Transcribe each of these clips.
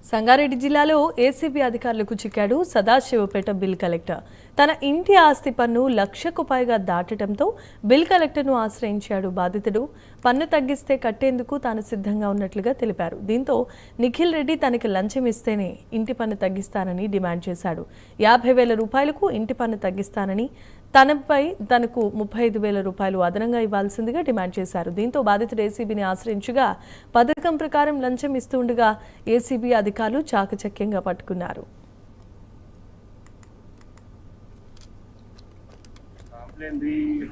సంగారెడ్డి జిల్లాలో ఏసీబీ అధికారులకు చిక్కాడు Sadasivpet bill collector. తన ఇంటి ఆస్తి పన్ను 1,00,000కు పైగా దాటడంతో బిల్ కలెక్టర్ను ఆశ్రయించాడు బాధితుడు. పన్ను తగ్గిస్తే కట్టేందుకు తాను సిద్ధంగా ఉన్నట్లుగా తెలిపారు. దీంతో నిఖిల్ రెడ్డి తనకి లంచం ఇస్తేనే ఇంటి పన్ను తగ్గిస్తానని డిమాండ్ చేశాడు. 50,000 రూపాయలకు ఇంటి పన్ను తగ్గిస్తానని, తనపై తనకు 35,000 రూపాయలు అదనంగా ఇవ్వాల్సిందిగా డిమాండ్ చేశారు. దీంతో బాధితుడు ఏసీబీని ఆశ్రయించగా పథకం ప్రకారం లంచం ఇస్తుండగా ఏసీబీ అధికారులు చాకచక్యంగా పట్టుకున్నారు.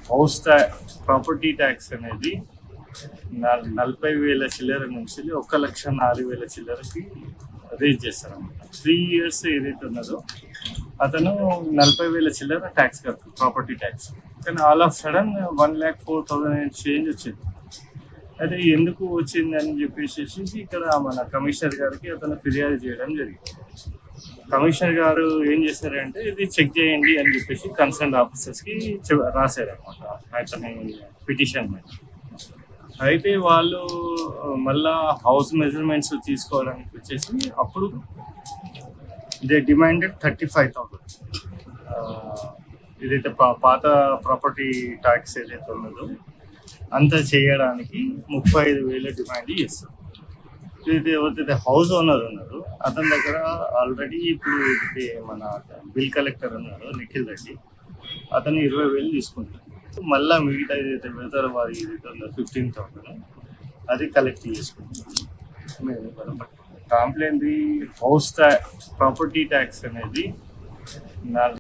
హౌస్ ప్రాపర్టీ ట్యాక్స్ అనేది 40,000 చిల్లర నుంచి 1,04,000 చిల్లరకి రేజ్ చేస్తారు. 3 years ఏదైతే ఉన్నదో అతను 40,000 చిల్లర ట్యాక్స్ కడుతుంది, ప్రాపర్టీ ట్యాక్స్. కానీ ఆల్ ఆఫ్ సడన్ 1,04,000 చేంజ్ వచ్చింది. అయితే ఎందుకు వచ్చిందని చెప్పేసి ఇక్కడ మన కమిషనర్ గారికి అతను ఫిర్యాదు చేయడం జరిగింది. కమిషనర్ గారు ఏం చేశారంటే ఇది చెక్ చేయండి అని చెప్పేసి కన్సర్న్ ఆఫీసర్స్కి రాశారనమాట అతని పిటిషన్ మీద. అయితే వాళ్ళు మళ్ళా హౌస్ మెజర్మెంట్స్ తీసుకోవడానికి వచ్చేసి అప్పుడు దే డిమాండెడ్ 35,000. ఇదైతే పాత ప్రాపర్టీ ట్యాక్స్ ఏదైతే ఉన్నదో అంత చేయడానికి 35,000 డిమాండ్ చేస్తారు. ఇది ఎవరైతే హౌస్ ఓనర్ ఉన్నారో అతని దగ్గర ఆల్రెడీ ఇప్పుడు మన బిల్ కలెక్టర్ ఉన్నారు నిఖిల్ రెడ్డి, అతను 20,000 తీసుకుంటారు. మళ్ళీ మిగతా ఏదైతే వెళ్తారో వారి ఏదైతే ఉందో 15,000 అది కలెక్ట్ చేసుకుంటాం. కాంప్లైంట్ హౌస్ ప్రాపర్టీ ట్యాక్స్ అనేది